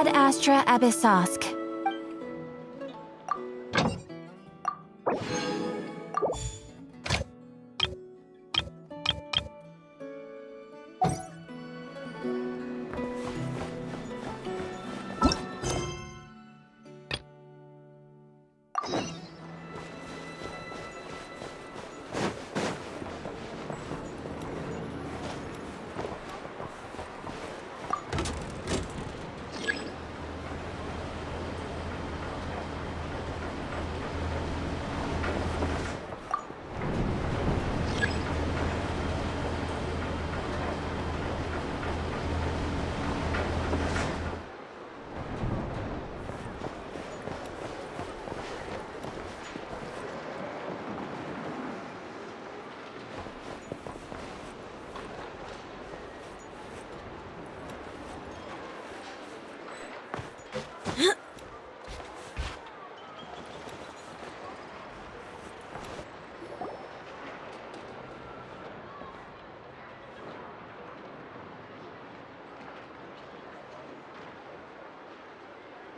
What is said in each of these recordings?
Ad Astra Abyssosk.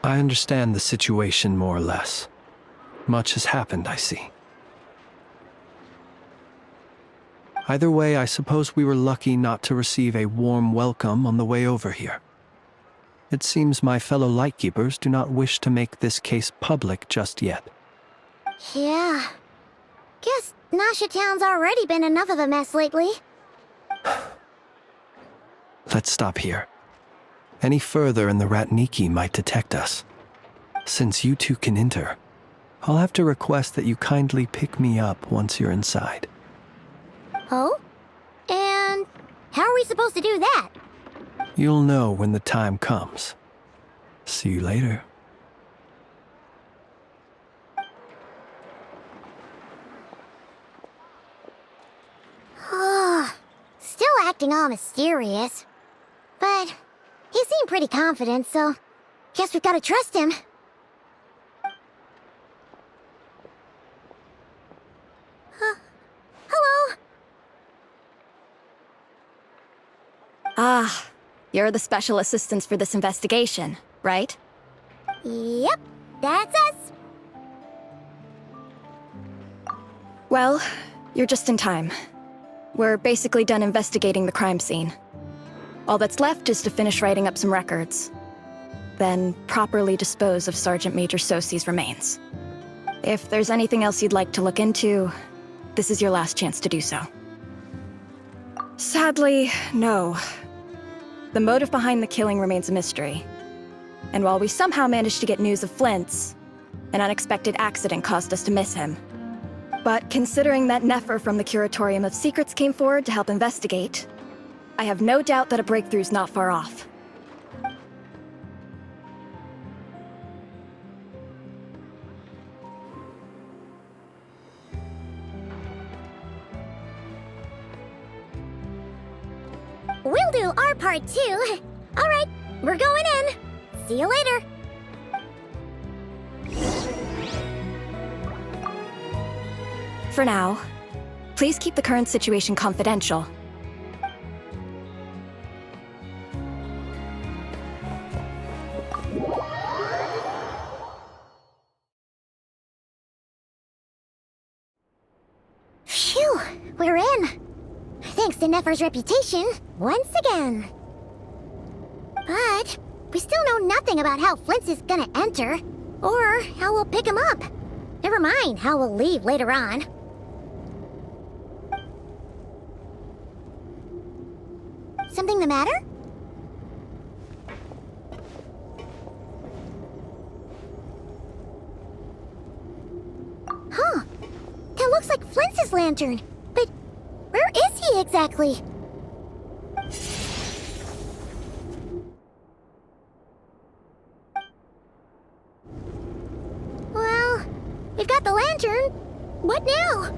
I understand the situation more or less. Much has happened, I see. Either way, I suppose we were lucky not to receive a warm welcome on the way over here. It seems my fellow Lightkeepers do not wish to make this case public just yet. Yeah. Guess Nasha Town's already been enough of a mess lately. Let's stop here. Any further and the Ratniki might detect us. Since you two can enter, I'll have to request that you kindly pick me up once you're inside. Oh? And how are we supposed to do that? You'll know when the time comes. See you later. Still acting all mysterious. But he seemed pretty confident, so guess we've gotta trust him. Hello? Ah, you're the special assistants for this investigation, right? Yep, that's us. Well, you're just in time. We're basically done investigating the crime scene. All that's left is to finish writing up some records. Then properly dispose of Sergeant Major Sosi's remains. If there's anything else you'd like to look into, this is your last chance to do so. Sadly, no. The motive behind the killing remains a mystery. And while we somehow managed to get news of Flint's, an unexpected accident caused us to miss him. But considering that Nefer from the Curatorium of Secrets came forward to help investigate, I have no doubt that a breakthrough's not far off. We'll do our part too. All right, we're going in. See you later. For now, please keep the current situation confidential. Phew, we're in. Thanks to Nefer's reputation, once again. But we still know nothing about how Flint's is gonna enter, or how we'll pick him up. Never mind how we'll leave later on. Something the matter? Huh. That looks like Flint's lantern. But where is he exactly? Well, we've got the lantern. What now?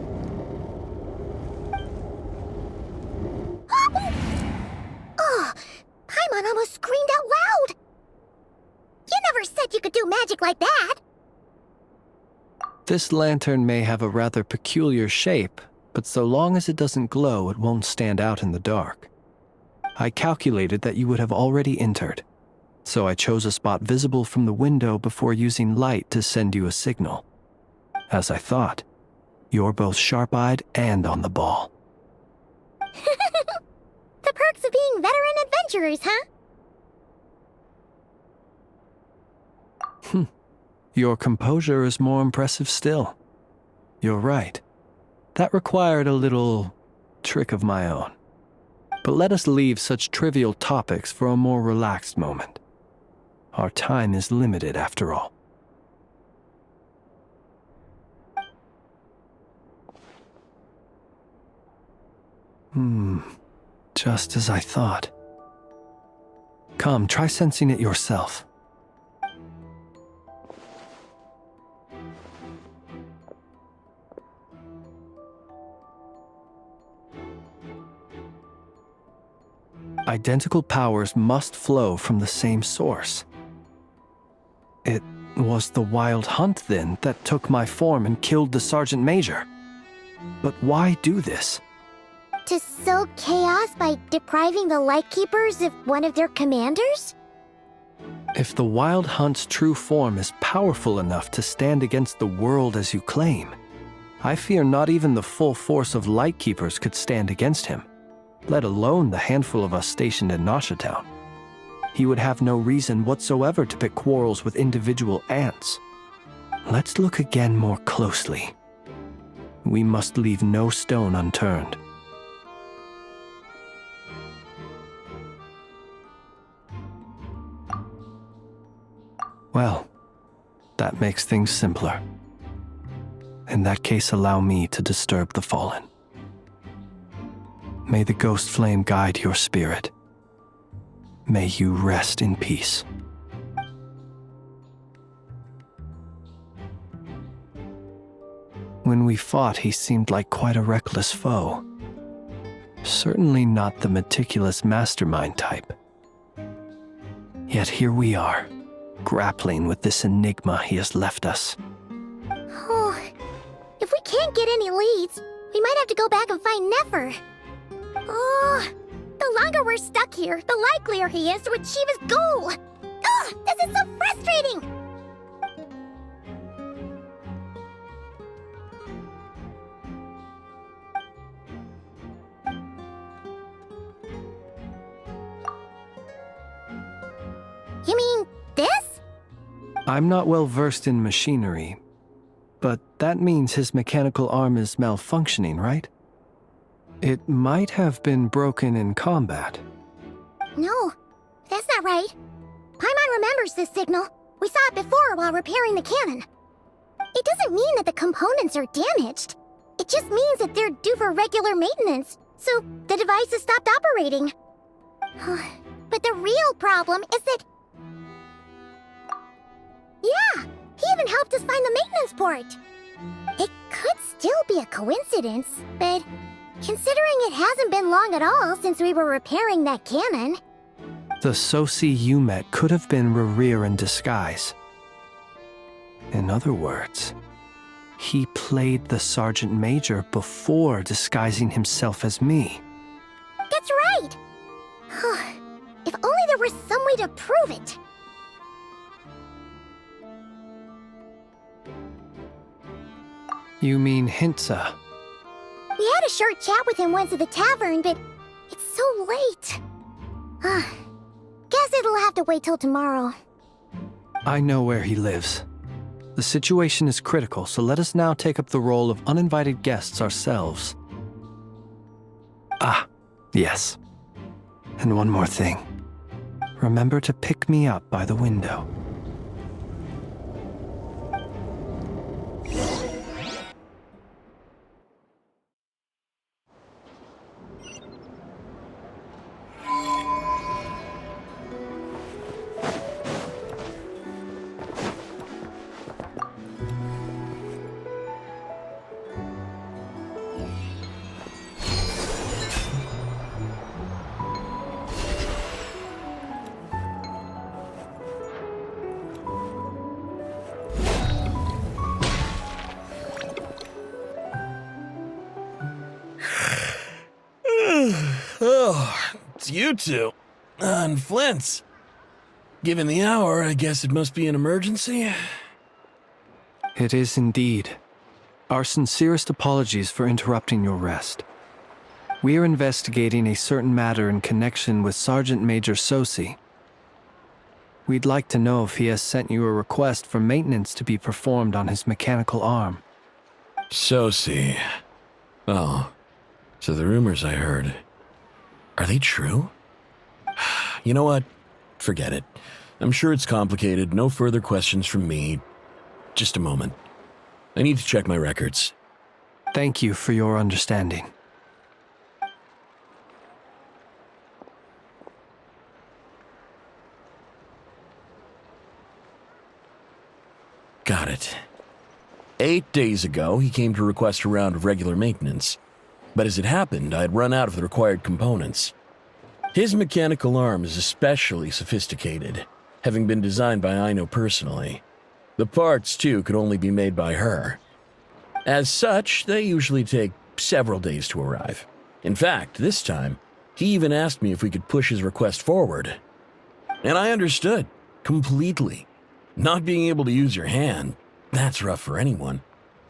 Oh, Paimon almost screamed out loud. You never said you could do magic like that. This lantern may have a rather peculiar shape, but so long as it doesn't glow, it won't stand out in the dark. I calculated that you would have already entered. So I chose a spot visible from the window before using light to send you a signal. As I thought, you're both sharp-eyed and on the ball. The perks of being veteran adventurers, huh? Your composure is more impressive still. You're right. That required a little trick of my own. But let us leave such trivial topics for a more relaxed moment. Our time is limited after all. Just as I thought. Come, try sensing it yourself. Identical powers must flow from the same source. It was the Wild Hunt, then, that took my form and killed the Sergeant Major. But why do this? To sow chaos by depriving the Lightkeepers of one of their commanders? If the Wild Hunt's true form is powerful enough to stand against the world as you claim, I fear not even the full force of Lightkeepers could stand against him, let alone the handful of us stationed in Noshatown. He would have no reason whatsoever to pick quarrels with individual ants. Let's look again more closely. We must leave no stone unturned. Well, that makes things simpler. In that case, allow me to disturb the fallen. May the ghost flame guide your spirit. May you rest in peace. When we fought, he seemed like quite a reckless foe. Certainly not the meticulous mastermind type. Yet here we are, grappling with this enigma he has left us. Oh, if we can't get any leads, we might have to go back and find Nefer. Oh, the longer we're stuck here, the likelier he is to achieve his goal. Ugh, this is so frustrating! You mean this? I'm not well versed in machinery, but that means his mechanical arm is malfunctioning, right? It might have been broken in combat. No, that's not right. Paimon remembers this signal. We saw it before while repairing the cannon. It doesn't mean that the components are damaged. It just means that they're due for regular maintenance, so the device has stopped operating. But the real problem is that... Yeah, he even helped us find the maintenance port. It could still be a coincidence, but considering it hasn't been long at all since we were repairing that cannon... The Soci you met could have been Rerir in disguise. In other words, he played the Sergeant Major before disguising himself as me. That's right! If only there were some way to prove it. You mean Hintsa? We had a short chat with him once at the tavern, but it's so late. Guess it'll have to wait till tomorrow. I know where he lives. The situation is critical, so let us now take up the role of uninvited guests ourselves. Ah, yes. And one more thing. Remember to pick me up by the window. Oh, it's you two. And Flint's. Given the hour, I guess it must be an emergency. It is indeed. Our sincerest apologies for interrupting your rest. We are investigating a certain matter in connection with Sergeant Major Sosi. We'd like to know if he has sent you a request for maintenance to be performed on his mechanical arm. Sosi. Oh, so the rumors I heard, are they true? You know what? Forget it. I'm sure it's complicated. No further questions from me. Just a moment. I need to check my records. Thank you for your understanding. Got it. 8 days ago, he came to request a round of regular maintenance. But as it happened, I had run out of the required components. His mechanical arm is especially sophisticated, having been designed by Aino personally. The parts, too, could only be made by her. As such, they usually take several days to arrive. In fact, this time, he even asked me if we could push his request forward. And I understood, completely. Not being able to use your hand, that's rough for anyone.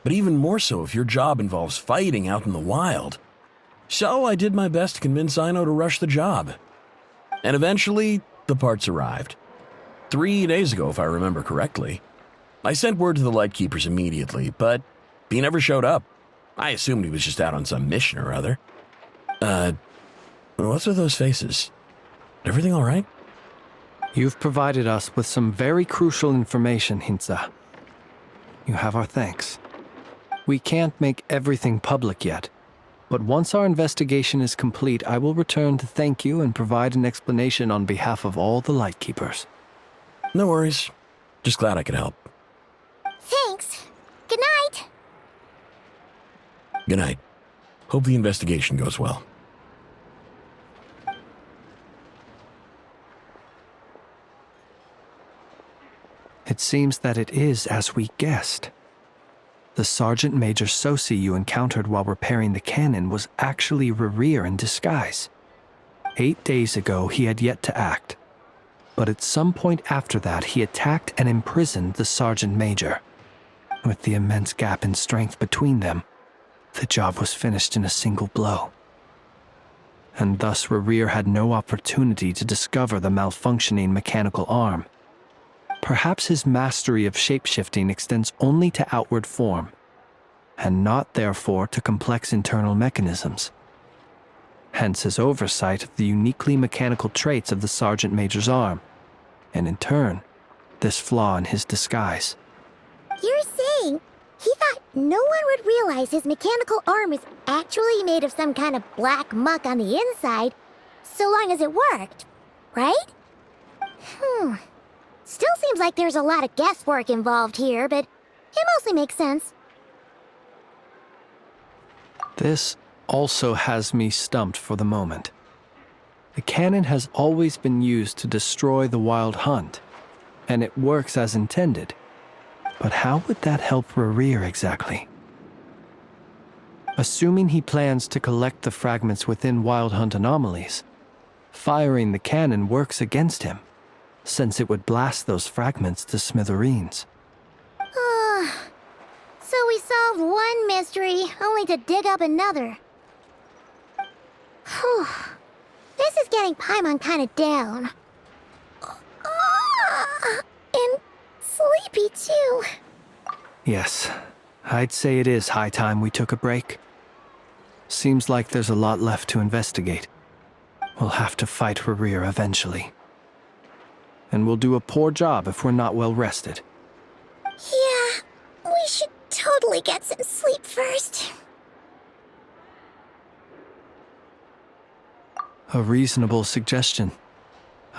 But even more so if your job involves fighting out in the wild. So I did my best to convince Aino to rush the job. And eventually, the parts arrived. 3 days ago, if I remember correctly. I sent word to the Lightkeepers immediately, but he never showed up. I assumed he was just out on some mission or other. What's with those faces? Everything all right? You've provided us with some very crucial information, Hintsa. You have our thanks. We can't make everything public yet, but once our investigation is complete, I will return to thank you and provide an explanation on behalf of all the Lightkeepers. No worries. Just glad I could help. Thanks. Good night. Good night. Hope the investigation goes well. It seems that it is as we guessed. The Sergeant Major Sosi you encountered while repairing the cannon was actually Rerir in disguise. 8 days ago, he had yet to act. But at some point after that, he attacked and imprisoned the Sergeant Major. With the immense gap in strength between them, the job was finished in a single blow. And thus Rerir had no opportunity to discover the malfunctioning mechanical arm. Perhaps his mastery of shapeshifting extends only to outward form, and not therefore to complex internal mechanisms. Hence his oversight of the uniquely mechanical traits of the Sergeant Major's arm, and in turn, this flaw in his disguise. You're saying he thought no one would realize his mechanical arm is actually made of some kind of black muck on the inside, so long as it worked, right? Still seems like there's a lot of guesswork involved here, but it mostly makes sense. This also has me stumped for the moment. The cannon has always been used to destroy the wild hunt, and it works as intended. But how would that help Rerir exactly? Assuming he plans to collect the fragments within wild hunt anomalies, firing the cannon works against him, since it would blast those fragments to smithereens. So we solved one mystery, only to dig up another. Whew. This is getting Paimon kind of down. And sleepy too. Yes, I'd say it is high time we took a break. Seems like there's a lot left to investigate. We'll have to fight Rerir eventually. And we'll do a poor job if we're not well rested. Yeah, we should totally get some sleep first. A reasonable suggestion.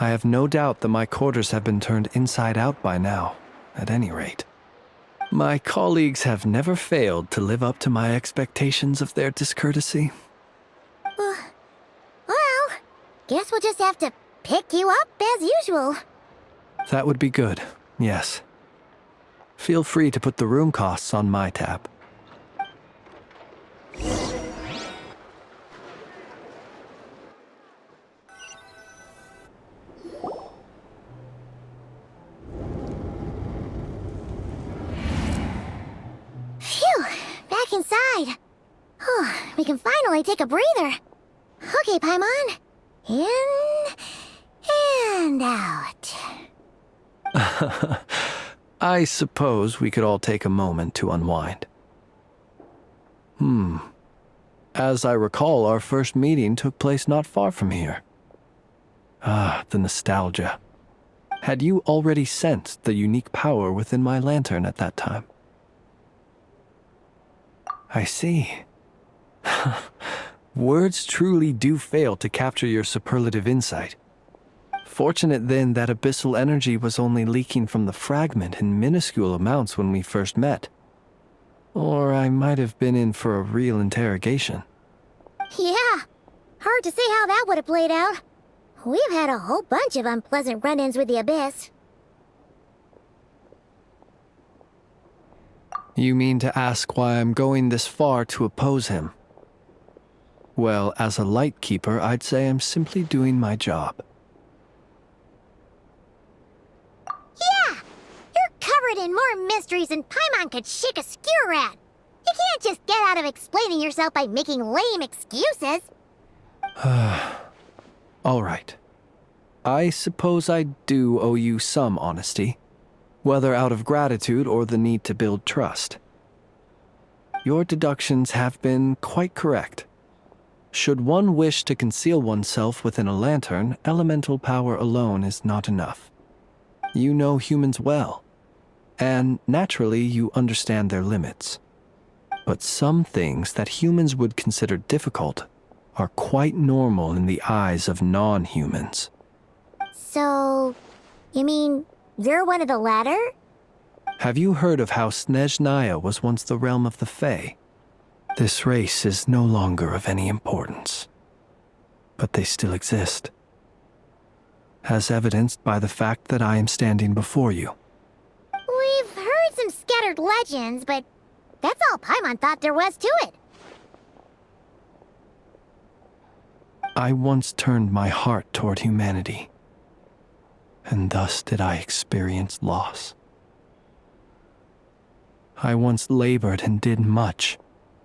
I have no doubt that my quarters have been turned inside out by now, at any rate. My colleagues have never failed to live up to my expectations of their discourtesy. Well, guess we'll just have to pick you up as usual. That would be good, yes. Feel free to put the room costs on my tab. can finally take a breather. Okay, Paimon. In and out. I suppose we could all take a moment to unwind. As I recall, our first meeting took place not far from here. Ah, the nostalgia. Had you already sensed the unique power within my lantern at that time? I see. Words truly do fail to capture your superlative insight. Fortunate then that abyssal energy was only leaking from the fragment in minuscule amounts when we first met. Or I might have been in for a real interrogation. Yeah, hard to say how that would have played out. We've had a whole bunch of unpleasant run-ins with the Abyss. You mean to ask why I'm going this far to oppose him? Well, as a light keeper, I'd say I'm simply doing my job. Yeah! You're covered in more mysteries than Paimon could shake a skewer at. You can't just get out of explaining yourself by making lame excuses. All right. I suppose I do owe you some honesty, whether out of gratitude or the need to build trust. Your deductions have been quite correct. Should one wish to conceal oneself within a lantern, elemental power alone is not enough. You know humans well, and naturally you understand their limits. But some things that humans would consider difficult are quite normal in the eyes of non-humans. So, you mean you're one of the latter? Have you heard of how Snezhnaya was once the realm of the Fae? This race is no longer of any importance, but they still exist, as evidenced by the fact that I am standing before you. We've heard some scattered legends, but that's all Paimon thought there was to it. I once turned my heart toward humanity, and thus did I experience loss. I once labored and did much,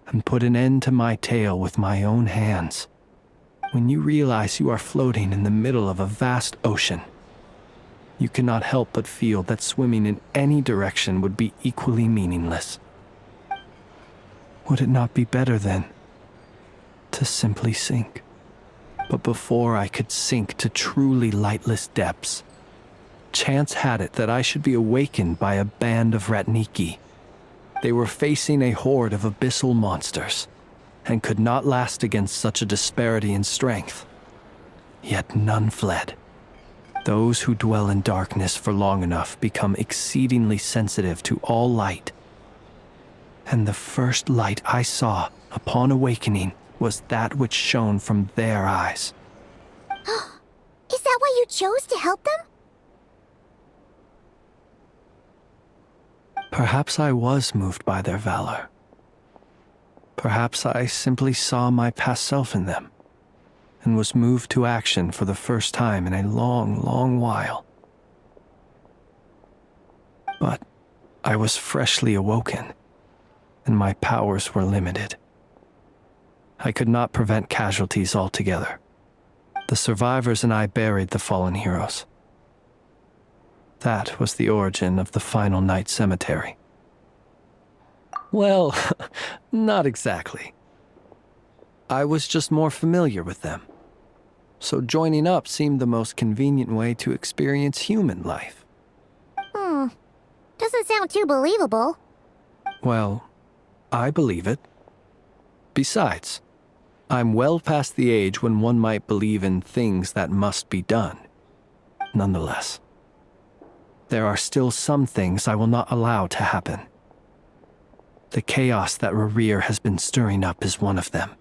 and put an end to my tale with my own hands. When you realize you are floating in the middle of a vast ocean, you cannot help but feel that swimming in any direction would be equally meaningless. Would it not be better, then, to simply sink? But before I could sink to truly lightless depths, chance had it that I should be awakened by a band of Ratniki. They were facing a horde of abyssal monsters, and could not last against such a disparity in strength. Yet none fled. Those who dwell in darkness for long enough become exceedingly sensitive to all light. And the first light I saw upon awakening was that which shone from their eyes. Is that why you chose to help them? Perhaps I was moved by their valor. Perhaps I simply saw my past self in them, and was moved to action for the first time in a long, long while. But I was freshly awoken, and my powers were limited. I could not prevent casualties altogether. The survivors and I buried the fallen heroes. That was the origin of the Final Night Cemetery. Well, not exactly. I was just more familiar with them, so joining up seemed the most convenient way to experience human life. Doesn't sound too believable. Well, I believe it. Besides, I'm well past the age when one might believe in things that must be done. Nonetheless, there are still some things I will not allow to happen. The chaos that Rerir has been stirring up is one of them.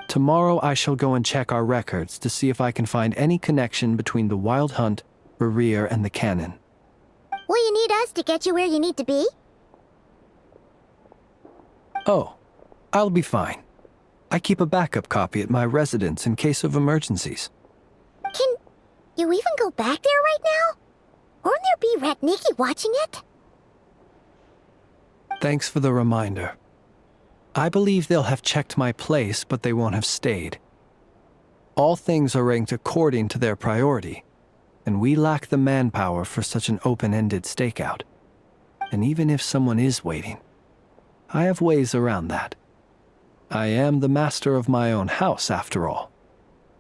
Tomorrow I shall go and check our records to see if I can find any connection between the Wild Hunt, Rerir, and the Cannon. Will you need us to get you where you need to be? Oh, I'll be fine. I keep a backup copy at my residence in case of emergencies. Can you even go back there right now? Won't there be Ratniki watching it? Thanks for the reminder. I believe they'll have checked my place, but they won't have stayed. All things are ranked according to their priority, and we lack the manpower for such an open-ended stakeout. And even if someone is waiting, I have ways around that. I am the master of my own house, after all.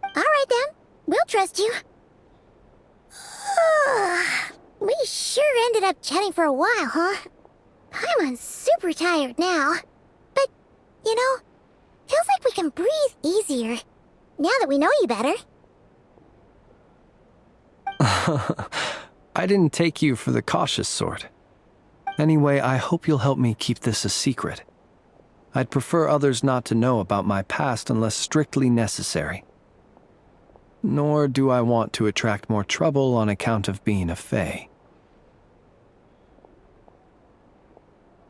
All right then, we'll trust you. We sure ended up chatting for a while, huh? I'm super tired now. But, you know, feels like we can breathe easier now that we know you better. I didn't take you for the cautious sort. Anyway, I hope you'll help me keep this a secret. I'd prefer others not to know about my past unless strictly necessary. Nor do I want to attract more trouble on account of being a fae.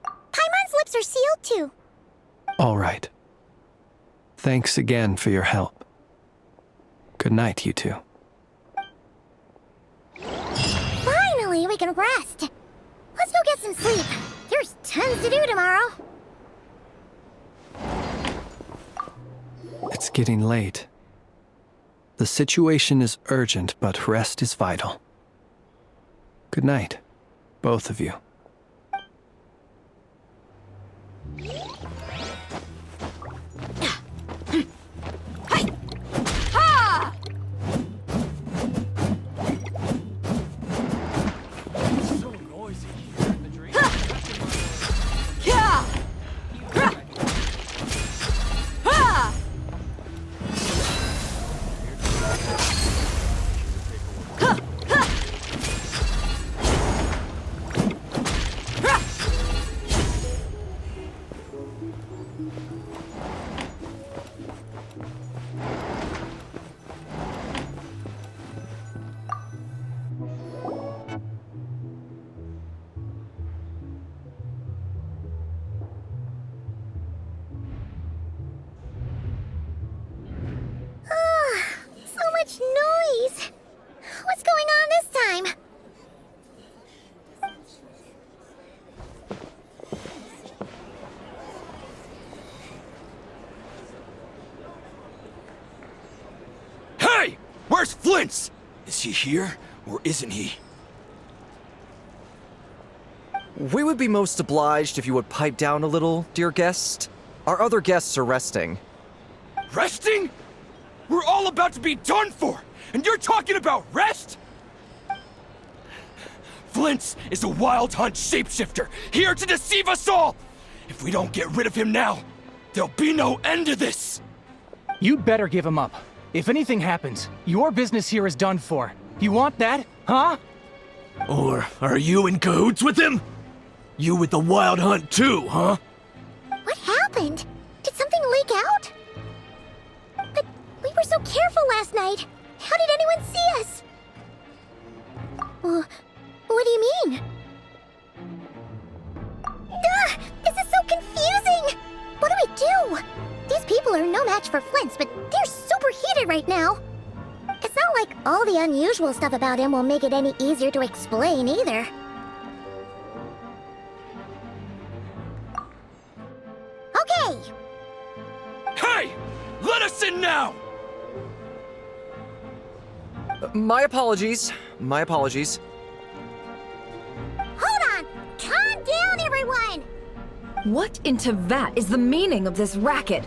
Paimon's lips are sealed too. All right. Thanks again for your help. Good night, you two. Finally, we can rest. Let's go get some sleep. There's tons to do tomorrow. It's getting late. The situation is urgent, but rest is vital. Good night, both of you. So much noise. What's going on this time? Hey! Where's Flint's? Is he here, or isn't he? We would be most obliged if you would pipe down a little, dear guest. Our other guests are resting. Resting? We're all about to be done for, and you're talking about rest? Flint's is a wild hunt shapeshifter, here to deceive us all! If we don't get rid of him now, there'll be no end to this! You'd better give him up. If anything happens, your business here is done for. You want that, huh? Or are you in cahoots with him? You with the wild hunt too, huh? What happened? Did something leak out? But we were so careful last night. How did anyone see us? What do you mean? Ugh, this is so confusing! What do we do? These people are no match for Flint's, but they're super heated right now. It's not like all the unusual stuff about him will make it any easier to explain either. Okay! Hey! Let us in now! My apologies. My apologies. Hold on! Calm down, everyone! What into that is the meaning of this racket?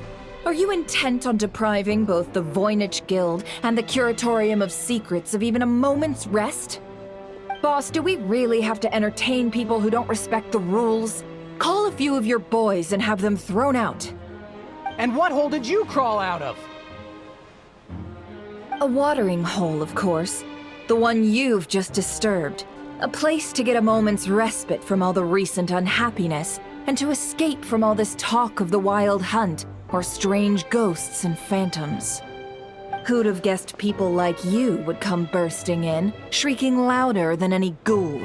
Are you intent on depriving both the Voynich Guild and the Curatorium of Secrets of even a moment's rest? Boss, do we really have to entertain people who don't respect the rules? Call a few of your boys and have them thrown out. And what hole did you crawl out of? A watering hole, of course. The one you've just disturbed. A place to get a moment's respite from all the recent unhappiness, and to escape from all this talk of the wild hunt, or strange ghosts and phantoms. Who'd have guessed people like you would come bursting in, shrieking louder than any ghoul?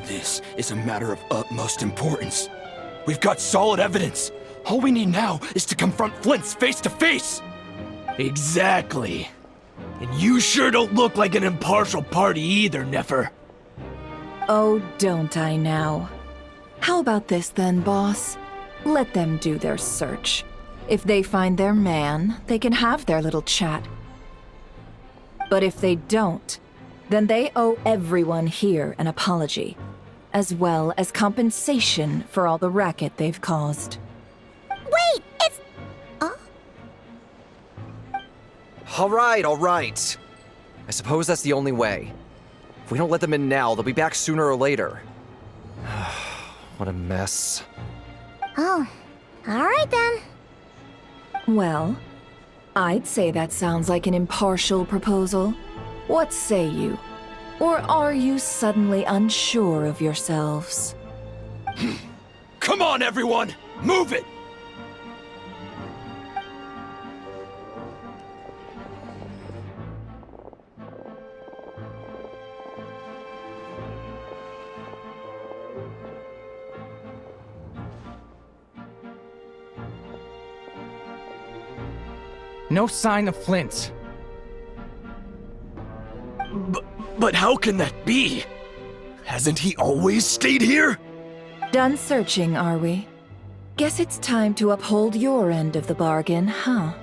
This is a matter of utmost importance. We've got solid evidence. All we need now is to confront Flint's face to face. Exactly. And you sure don't look like an impartial party either, Nefer. Oh, don't I now? How about this then, boss? Let them do their search. If they find their man, they can have their little chat. But if they don't, then they owe everyone here an apology, as well as compensation for all the racket they've caused. Wait, it's... Oh? All right. I suppose that's the only way. If we don't let them in now, they'll be back sooner or later. What a mess. Oh, alright then. Well, I'd say that sounds like an impartial proposal. What say you? Or are you suddenly unsure of yourselves? Come on, everyone! Move it! No sign of Flint. But how can that be? Hasn't he always stayed here? Done searching, are we? Guess it's time to uphold your end of the bargain, huh?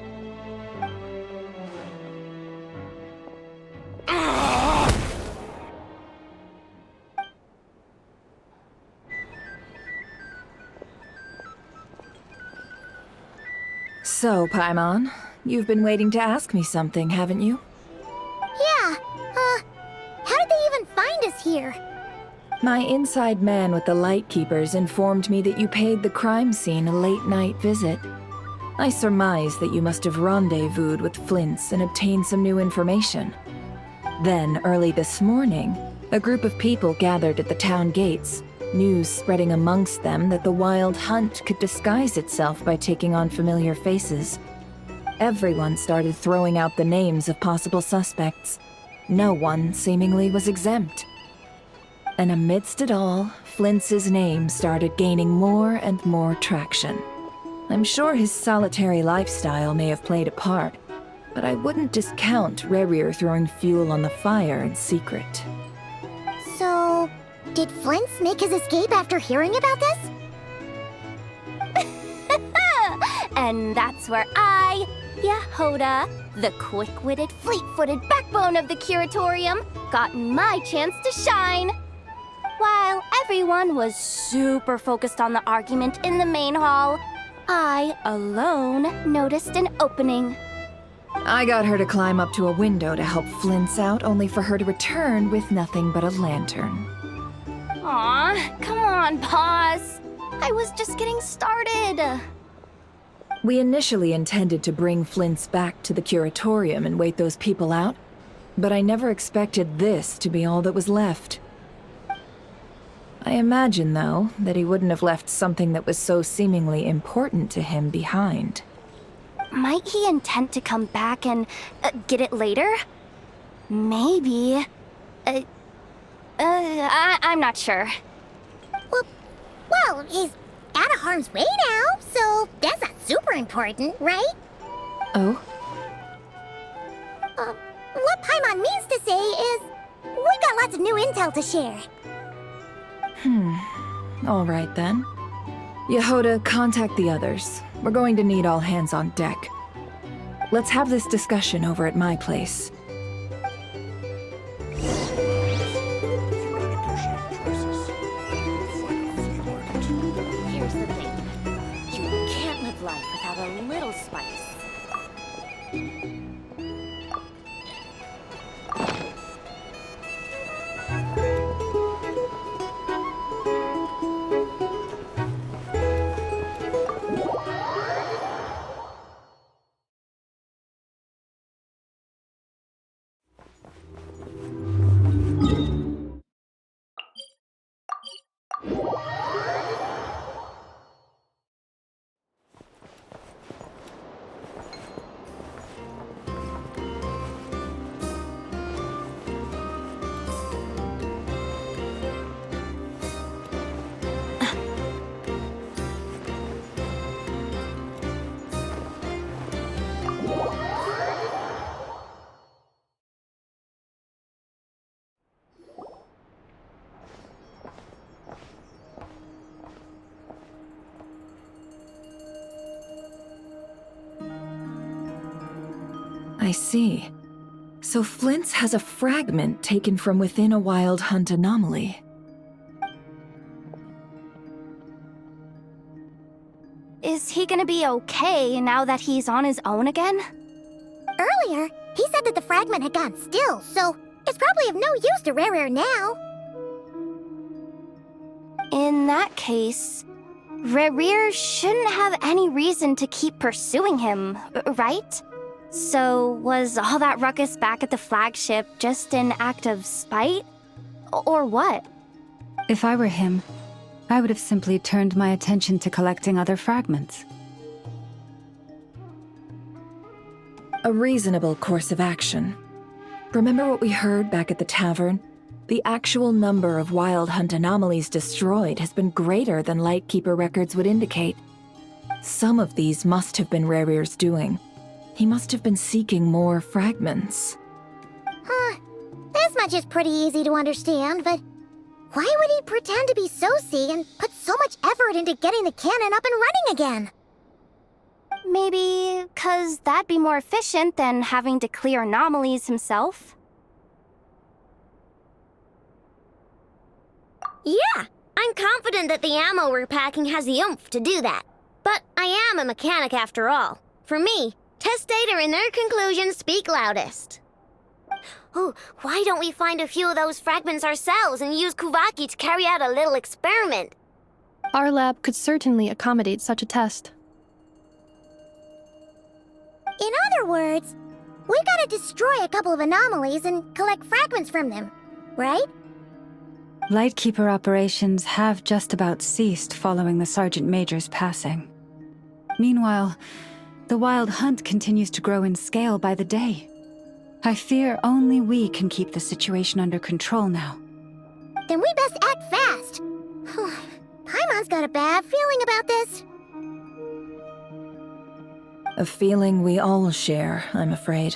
So, Paimon, you've been waiting to ask me something, haven't you? Yeah, how did they even find us here? My inside man with the Lightkeepers informed me that you paid the crime scene a late-night visit. I surmise that you must have rendezvoused with Flints and obtained some new information. Then, early this morning, a group of people gathered at the town gates, news spreading amongst them that the Wild Hunt could disguise itself by taking on familiar faces. Everyone started throwing out the names of possible suspects. No one, seemingly, was exempt. And amidst it all, Flints' name started gaining more and more traction. I'm sure his solitary lifestyle may have played a part, but I wouldn't discount Rerir throwing fuel on the fire in secret. So, did Flint's make his escape after hearing about this? And that's where I, Yehoda, the quick-witted, fleet-footed backbone of the Curatorium, got my chance to shine. While everyone was super focused on the argument in the main hall, I alone noticed an opening. I got her to climb up to a window to help Flints out, only for her to return with nothing but a lantern. Aw, come on, Pause. I was just getting started. We initially intended to bring Flints back to the Curatorium and wait those people out, but I never expected this to be all that was left. I imagine, though, that he wouldn't have left something that was so seemingly important to him behind. Might he intend to come back and get it later? Maybe. I'm not sure. Well, he's out of harm's way now, so that's not super important, right? Oh? What Paimon means to say is, we got lots of new intel to share. All right then. Yehoda, contact the others. We're going to need all hands on deck. Let's have this discussion over at my place. Here's the thing. You can't live life without a little spice. I see. So Flint's has a fragment taken from within a Wild Hunt anomaly. Is he gonna be okay now that he's on his own again? Earlier, he said that the fragment had gone still, so it's probably of no use to Rare now. In that case, Rare shouldn't have any reason to keep pursuing him, right? So, was all that ruckus back at the flagship just an act of spite? Or what? If I were him, I would have simply turned my attention to collecting other fragments. A reasonable course of action. Remember what we heard back at the tavern? The actual number of Wild Hunt anomalies destroyed has been greater than Lightkeeper records would indicate. Some of these must have been Rare's doing. He must have been seeking more fragments. This much is pretty easy to understand, but why would he pretend to be Soci and put so much effort into getting the cannon up and running again? Maybe 'cause that'd be more efficient than having to clear anomalies himself? Yeah, I'm confident that the ammo we're packing has the oomph to do that. But I am a mechanic after all. For me, test data and their conclusions speak loudest. Oh, why don't we find a few of those fragments ourselves and use Kuvaki to carry out a little experiment? Our lab could certainly accommodate such a test. In other words, we gotta destroy a couple of anomalies and collect fragments from them, right? Lightkeeper operations have just about ceased following the Sergeant Major's passing. Meanwhile, the Wild Hunt continues to grow in scale by the day. I fear only we can keep the situation under control now. Then we best act fast. Paimon's got a bad feeling about this. A feeling we all share, I'm afraid.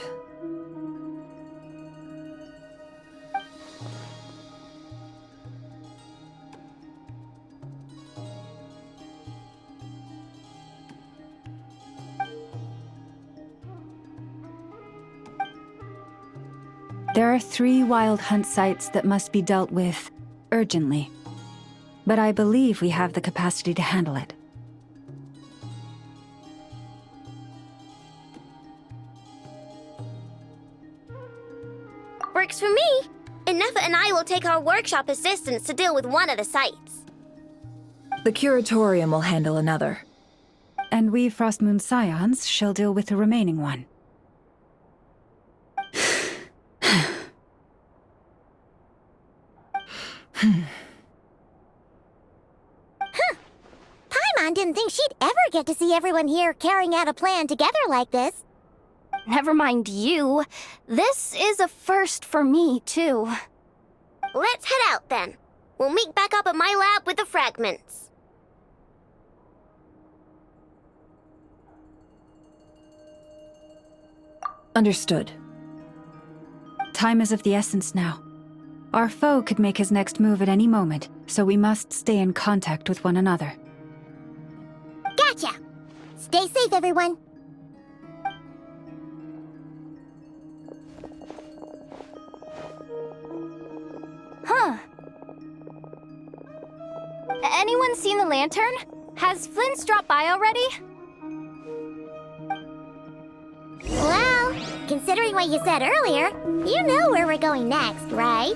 There are 3 Wild Hunt sites that must be dealt with urgently. But I believe we have the capacity to handle it. Works for me. And Nefa and I will take our workshop assistants to deal with one of the sites. The Curatorium will handle another. And we Frostmoon Scions shall deal with the remaining one. Paimon didn't think she'd ever get to see everyone here carrying out a plan together like this. Never mind you. This is a first for me, too. Let's head out then. We'll meet back up at my lab with the fragments. Understood. Time is of the essence now. Our foe could make his next move at any moment, so we must stay in contact with one another. Gotcha! Stay safe, everyone. Huh. Anyone seen the lantern? Has Flint's dropped by already? Well, considering what you said earlier, you know where we're going next, right?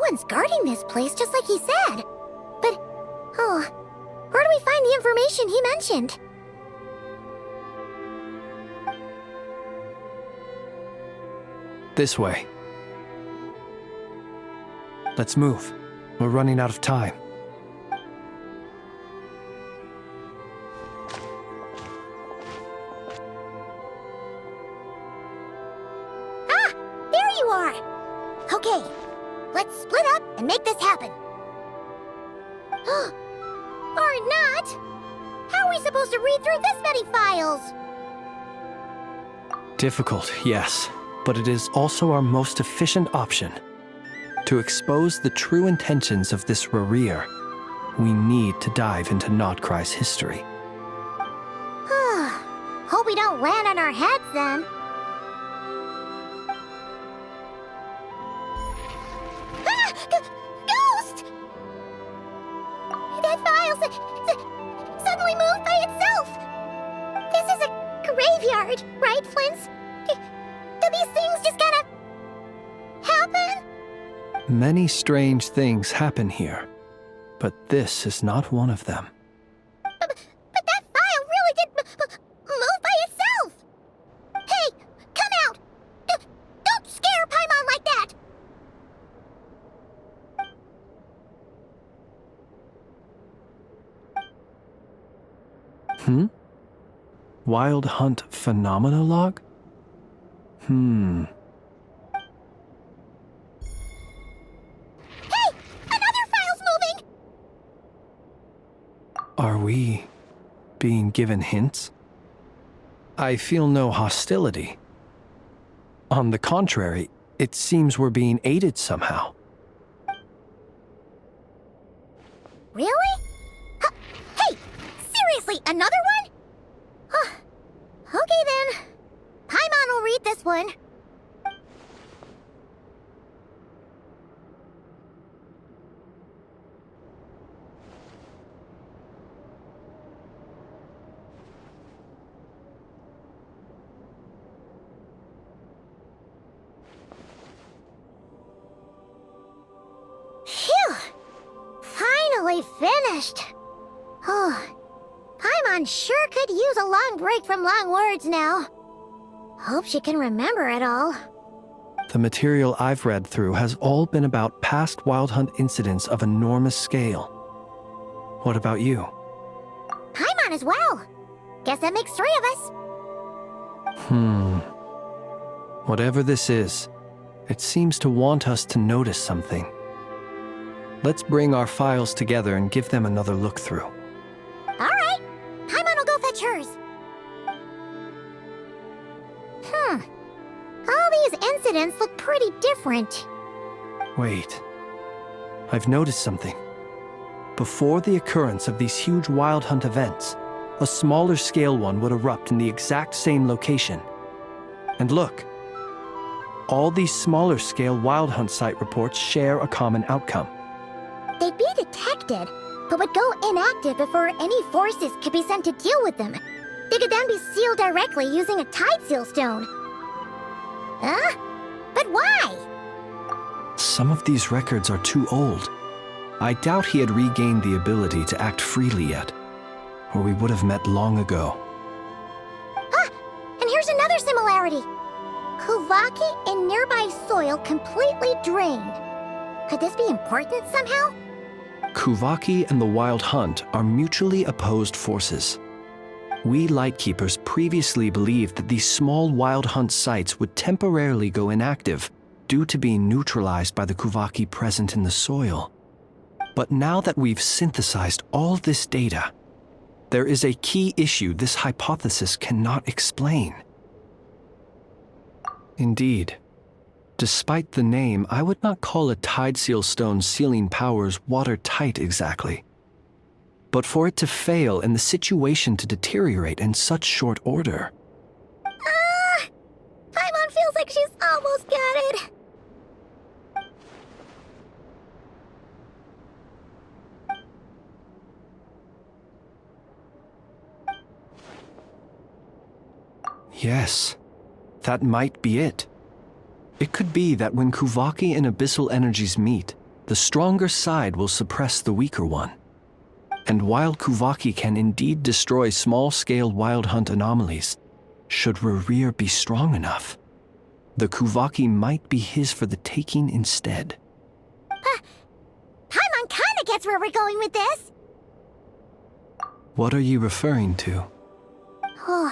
someone's guarding this place just like he said. But, oh, where do we find the information he mentioned? This way. Let's move. We're running out of time. Ah! There you are! Okay, let's split up and make this happen. Or not! How are we supposed to read through this many files? Difficult, yes, but it is also our most efficient option. To expose the true intentions of this Rereer, we need to dive into Krai's history. Hope we don't land on our heads then. Ah! Ghost! That file suddenly moved by itself! This is a graveyard, right, Flint? Do these things just kind of happen? Many strange things happen here, but this is not one of them. But that file really did move by itself! Hey, come out! Don't scare Paimon like that! Wild Hunt Phenomenologue? Hey! Another file's moving! Are we being given hints? I feel no hostility. On the contrary, it seems we're being aided somehow. Really? Hey! Seriously, another one? Okay then. Paimon will read this one. Phew! Finally finished. Oh, Paimon sure could use a long break from long words now. Hope she can remember it all. The material I've read through has all been about past Wild Hunt incidents of enormous scale. What about you? Paimon as well. Guess that makes 3 of us. Whatever this is, it seems to want us to notice something. Let's bring our files together and give them another look through. All right. Paimon will go fetch hers. All these incidents look pretty different. Wait. I've noticed something. Before the occurrence of these huge Wild Hunt events, a smaller scale one would erupt in the exact same location. And look. All these smaller scale Wild Hunt site reports share a common outcome. They'd be detected, but would go inactive before any forces could be sent to deal with them. They could then be sealed directly using a tide seal stone. Huh? But why? Some of these records are too old. I doubt he had regained the ability to act freely yet, or we would have met long ago. Ah! And here's another similarity. Kuvaki and nearby soil completely drained. Could this be important somehow? Kuvaki and the Wild Hunt are mutually opposed forces. We Lightkeepers previously believed that these small Wild Hunt sites would temporarily go inactive due to being neutralized by the Kuvaki present in the soil. But now that we've synthesized all this data, there is a key issue this hypothesis cannot explain. Indeed, despite the name, I would not call a tide seal stone's sealing powers watertight exactly. But for it to fail and the situation to deteriorate in such short order. Paimon feels like she's almost got it. Yes, that might be it. It could be that when Kuvaki and abyssal energies meet, The stronger side will suppress the weaker one. And while Kuvaki can indeed destroy small-scale wild hunt anomalies, should Rerir be strong enough, the Kuvaki might be his for the taking instead. Paimon kinda gets where we're going with this. What are you referring to? Oh,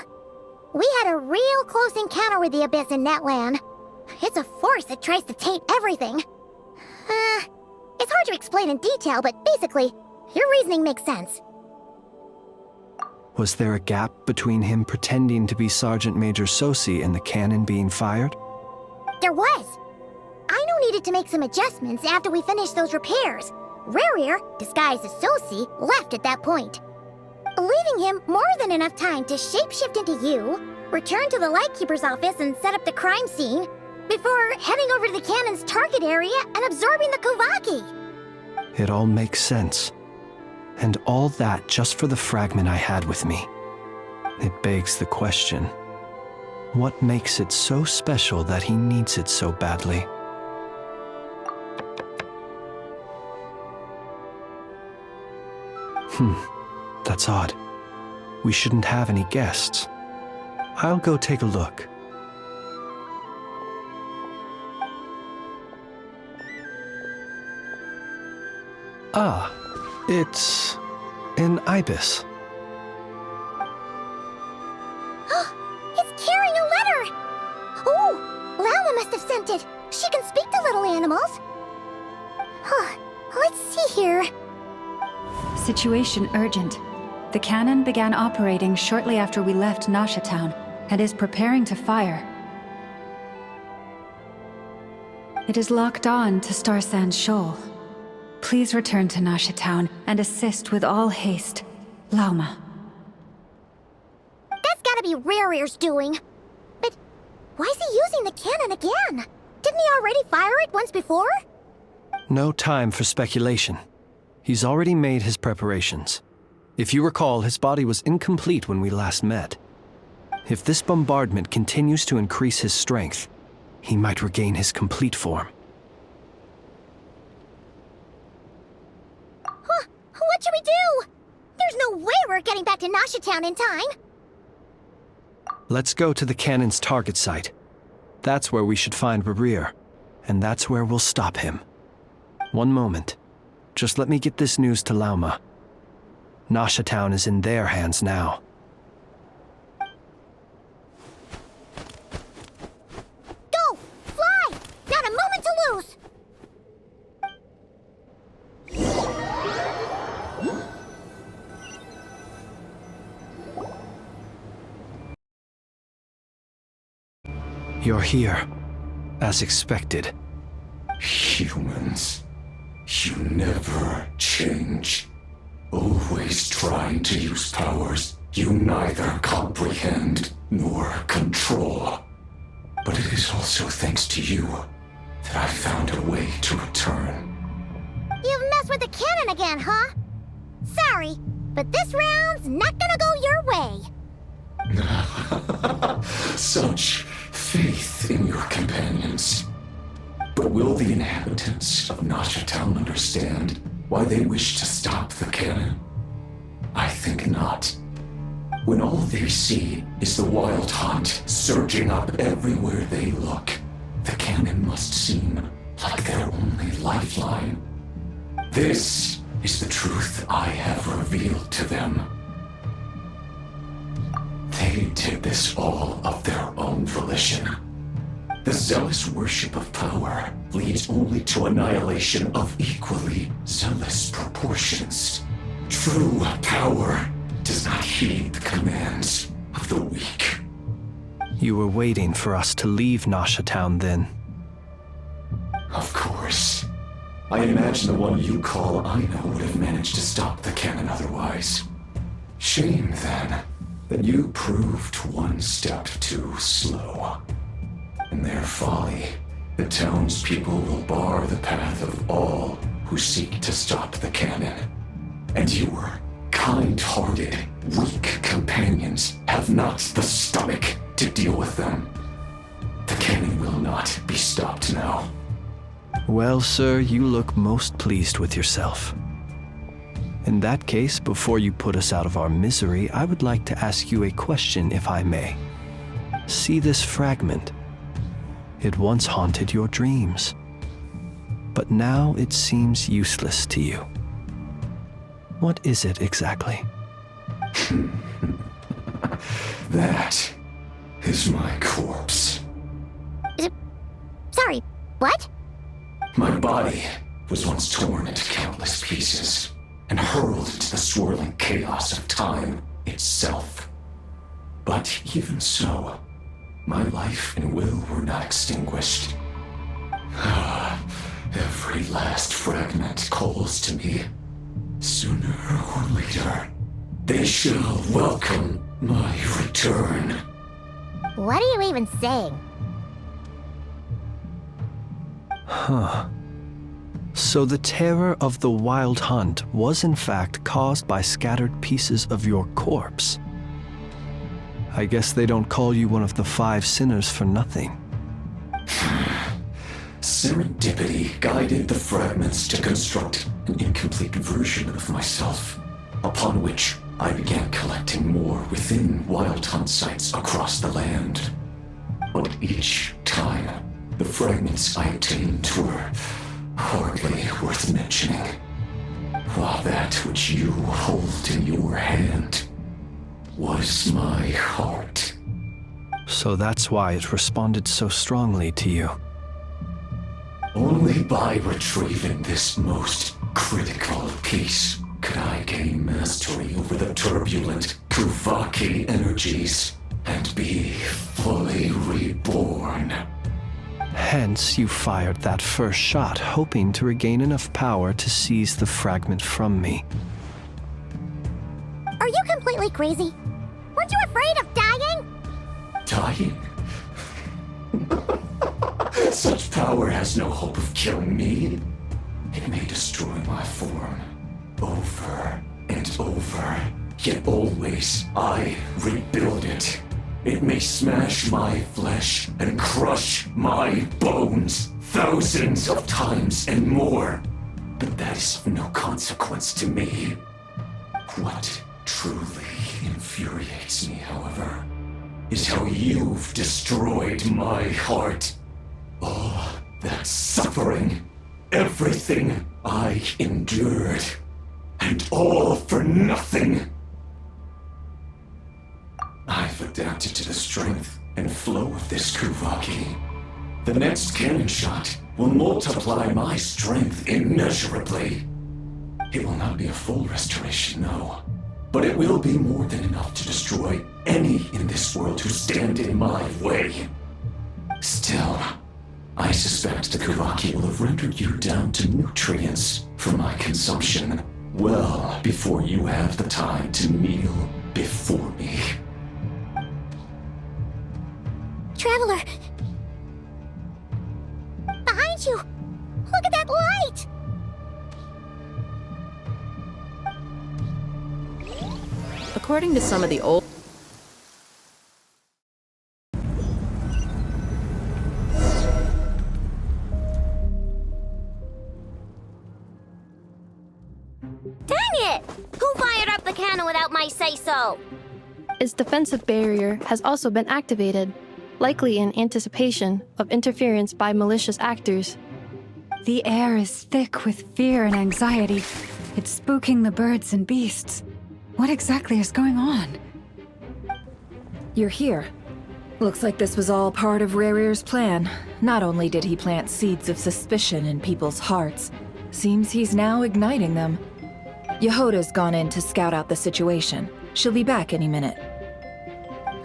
we had a real close encounter with the Abyss in Netland. It's a force that tries to taint everything. It's hard to explain in detail, but basically, your reasoning makes sense. Was there a gap between him pretending to be Sergeant Major Sosi and the cannon being fired? There was. Aino needed to make some adjustments after we finished those repairs. Rerir, disguised as Sosi, left at that point, leaving him more than enough time to shapeshift into you, return to the Lightkeeper's office and set up the crime scene, before heading over to the cannon's target area and absorbing the Kuvaki. It all makes sense. And all that just for the fragment I had with me. It begs the question, what makes it so special that he needs it so badly? That's odd. We shouldn't have any guests. I'll go take a look. Ah, it's an ibis. It's carrying a letter! Oh, Lama must have sent it. She can speak to little animals. Let's see here. Situation urgent. The cannon began operating shortly after we left Nasha Town and is preparing to fire. It is locked on to Star Sand Shoal. Please return to Nasha Town and assist with all haste. Lauma. That's gotta be Rerir's doing. But why is he using the cannon again? Didn't he already fire it once before? No time for speculation. He's already made his preparations. If you recall, his body was incomplete when we last met. If this bombardment continues to increase his strength, he might regain his complete form. What should we do? There's no way we're getting back to Nasha Town in time. Let's go to the cannon's target site. That's where we should find Rerir, and that's where we'll stop him. One moment. Just let me get this news to Lauma. Nasha Town is in their hands now. Go! Fly! Not a moment to lose! You're here, as expected. Humans, you never change. Always trying to use powers you neither comprehend nor control. But it is also thanks to you that I found a way to return. You've messed with the cannon again, huh? Sorry, but this round's not gonna go your way. Such faith in your companions. But will the inhabitants of Nasha Town understand why they wish to stop the cannon? I think not. When all they see is the wild hunt surging up everywhere they look, the cannon must seem like their only lifeline. This is the truth I have revealed to them. They did this all of their own volition. The zealous worship of power leads only to annihilation of equally zealous proportions. True power does not heed the commands of the weak. You were waiting for us to leave Nasha Town then? Of course. I imagine the one you call Aino would have managed to stop the cannon otherwise. Shame, then, that you proved one step too slow. In their folly, the townspeople will bar the path of all who seek to stop the cannon. And your kind-hearted, weak companions have not the stomach to deal with them. The cannon will not be stopped now. Well, sir, you look most pleased with yourself. In that case, before you put us out of our misery, I would like to ask you a question, if I may. See this fragment? It once haunted your dreams, but now it seems useless to you. What is it exactly? That is my corpse. Sorry, what? My body was once torn into countless pieces and hurled into the swirling chaos of time itself. But even so, my life and will were not extinguished. Every last fragment calls to me. Sooner or later, they shall welcome my return. What are you even saying? Huh. So the terror of the Wild Hunt was in fact caused by scattered pieces of your corpse. I guess they don't call you one of the 5 sinners for nothing. Serendipity guided the fragments to construct an incomplete version of myself, upon which I began collecting more within Wild Hunt sites across the land. But each time, the fragments I obtained were hardly worth mentioning, while that which you hold in your hand was my heart. So that's why it responded so strongly to you. Only by retrieving this most critical piece could I gain mastery over the turbulent Kuvaki energies and be fully reborn. Hence, you fired that first shot, hoping to regain enough power to seize the fragment from me. Are you completely crazy? Weren't you afraid of dying? Dying? Such power has no hope of killing me. It may destroy my form over and over, yet always I rebuild it. It may smash my flesh and crush my bones thousands of times and more, but that is of no consequence to me. What truly infuriates me, however, is how you've destroyed my heart. All that suffering, everything I endured, and all for nothing. I've adapted to the strength and flow of this Kuvaki. The next cannon shot will multiply my strength immeasurably. It will not be a full restoration, no, but it will be more than enough to destroy any in this world who stand in my way. Still, I suspect the Kuvaki will have rendered you down to nutrients for my consumption well before you have the time to kneel before me. Traveler! Behind you! Look at that light! According to some of the old... Dang it! Who fired up the cannon without my say-so? Its defensive barrier has also been activated, likely in anticipation of interference by malicious actors. The air is thick with fear and anxiety. It's spooking the birds and beasts. What exactly is going on? You're here. Looks like this was all part of Rarir's plan. Not only did he plant seeds of suspicion in people's hearts, seems he's now igniting them. Yehoda's gone in to scout out the situation. She'll be back any minute.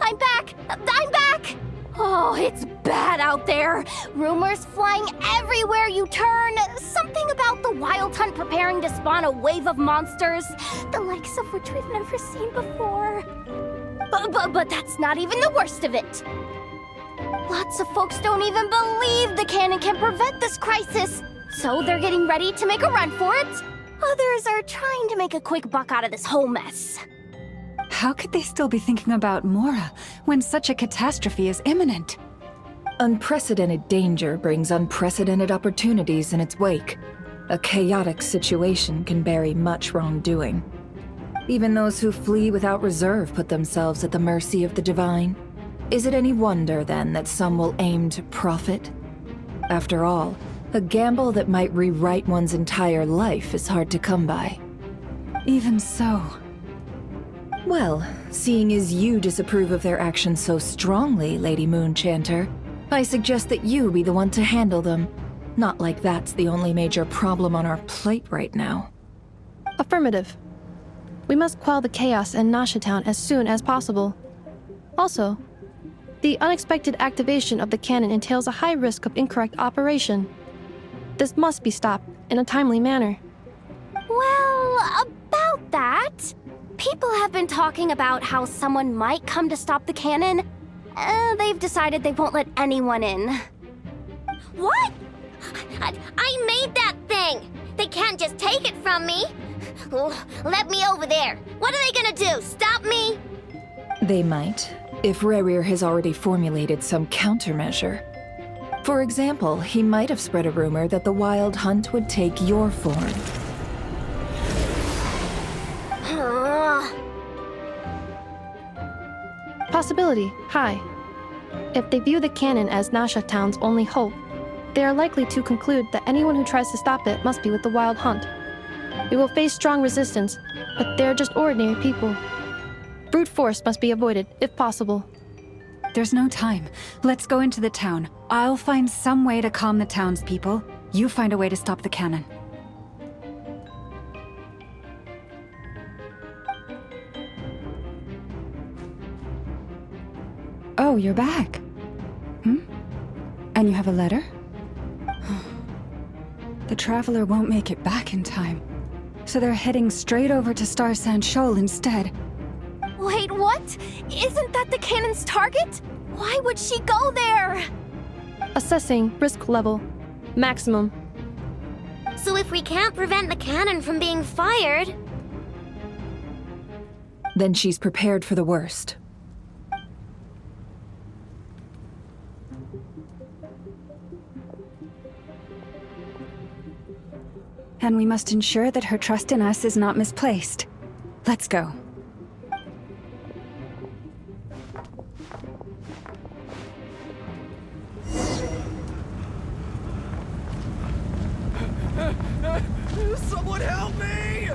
I'm back! I'm back! Oh, it's bad out there. Rumors flying everywhere you turn. Something about the Wild Hunt preparing to spawn a wave of monsters, the likes of which we've never seen before. But that's not even the worst of it. Lots of folks don't even believe the cannon can prevent this crisis, so they're getting ready to make a run for it. Others are trying to make a quick buck out of this whole mess. How could they still be thinking about Mora when such a catastrophe is imminent? Unprecedented danger brings unprecedented opportunities in its wake. A chaotic situation can bury much wrongdoing. Even those who flee without reserve put themselves at the mercy of the divine. Is it any wonder, then, that some will aim to profit? After all, a gamble that might rewrite one's entire life is hard to come by. Even so. Well, seeing as you disapprove of their actions so strongly, Lady Moonchanter, I suggest that you be the one to handle them. Not like that's the only major problem on our plate right now. Affirmative. We must quell the chaos in Nasha Town as soon as possible. Also, the unexpected activation of the cannon entails a high risk of incorrect operation. This must be stopped in a timely manner. Well, about that, people have been talking about how someone might come to stop the cannon. They've decided they won't let anyone in. What? I made that thing! They can't just take it from me! Oh, let me over there! What are they gonna do? Stop me? They might, if Rerir has already formulated some countermeasure. For example, he might have spread a rumor that the Wild Hunt would take your form. Possibility high. If they view the cannon as Nasha Town's only hope, they are likely to conclude that anyone who tries to stop it must be with the Wild Hunt. We will face strong resistance, but they're just ordinary people. Brute force must be avoided, if possible. There's no time. Let's go into the town. I'll find some way to calm the townspeople. You find a way to stop the cannon. Oh, you're back. And you have a letter? The Traveler won't make it back in time. So they're heading straight over to Star Sand Shoal instead. Wait, what? Isn't that the cannon's target? Why would she go there? Assessing risk level. Maximum. So if we can't prevent the cannon from being fired... Then she's prepared for the worst. And we must ensure that her trust in us is not misplaced. Let's go. Someone help me!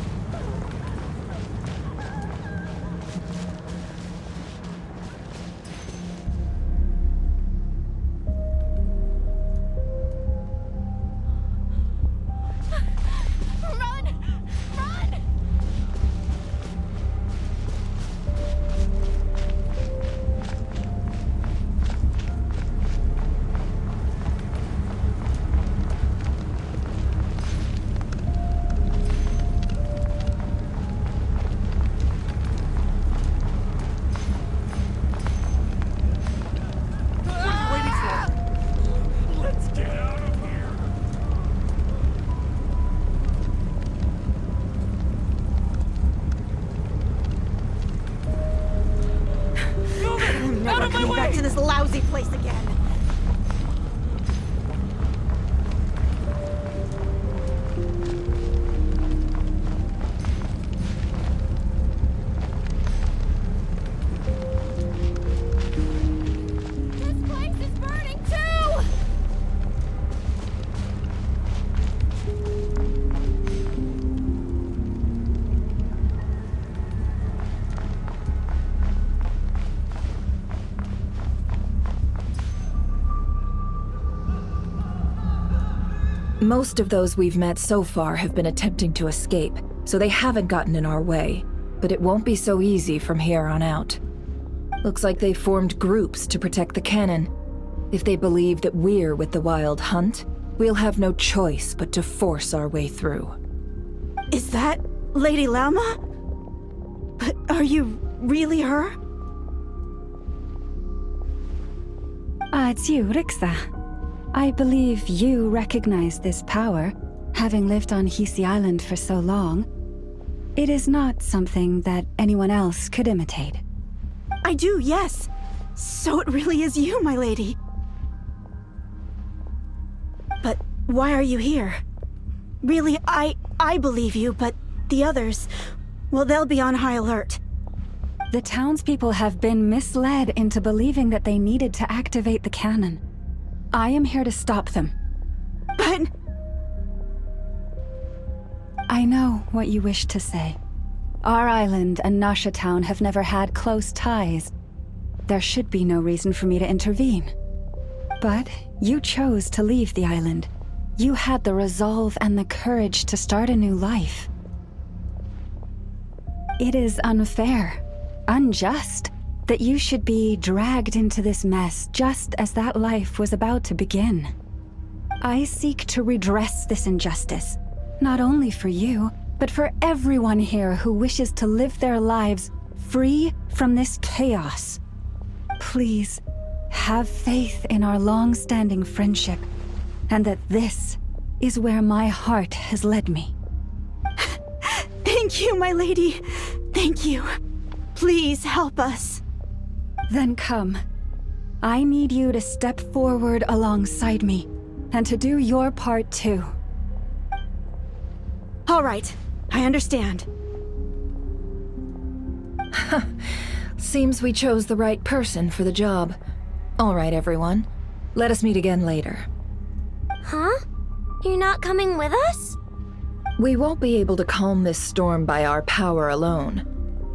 Back to this lousy place again. This place is burning too! Most of those we've met so far have been attempting to escape, so they haven't gotten in our way. But it won't be so easy from here on out. Looks like they formed groups to protect the cannon. If they believe that we're with the Wild Hunt, we'll have no choice but to force our way through. Is that Lady Lama? But are you really her? It's you, Rixa. I believe you recognize this power, having lived on Hisi Island for so long. It is not something that anyone else could imitate. I do, yes. So it really is you, my lady. But why are you here? Really, I believe you, but the others, well, they'll be on high alert. The townspeople have been misled into believing that they needed to activate the cannon. I am here to stop them. But... I know what you wish to say. Our island and Nasha Town have never had close ties. There should be no reason for me to intervene. But you chose to leave the island. You had the resolve and the courage to start a new life. It is unfair, unjust, that you should be dragged into this mess just as that life was about to begin. I seek to redress this injustice, not only for you, but for everyone here who wishes to live their lives free from this chaos. Please, have faith in our long-standing friendship, and that this is where my heart has led me. Thank you, my lady. Thank you. Please help us. Then come. I need you to step forward alongside me, and to do your part too. All right, I understand. Seems we chose the right person for the job. All right, everyone. Let us meet again later. Huh? You're not coming with us? We won't be able to calm this storm by our power alone.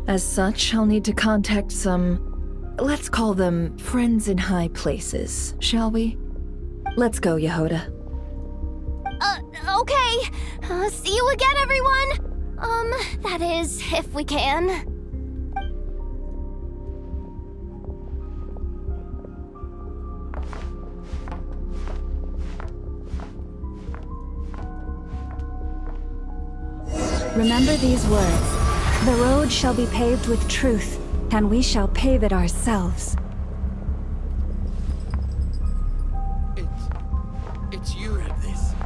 As such, I'll need to contact some... let's call them friends in high places, shall we? Let's go, Yehoda. Okay. See you again, everyone! That is, if we can. Remember these words. The road shall be paved with truth, and we shall pave it ourselves. It's you,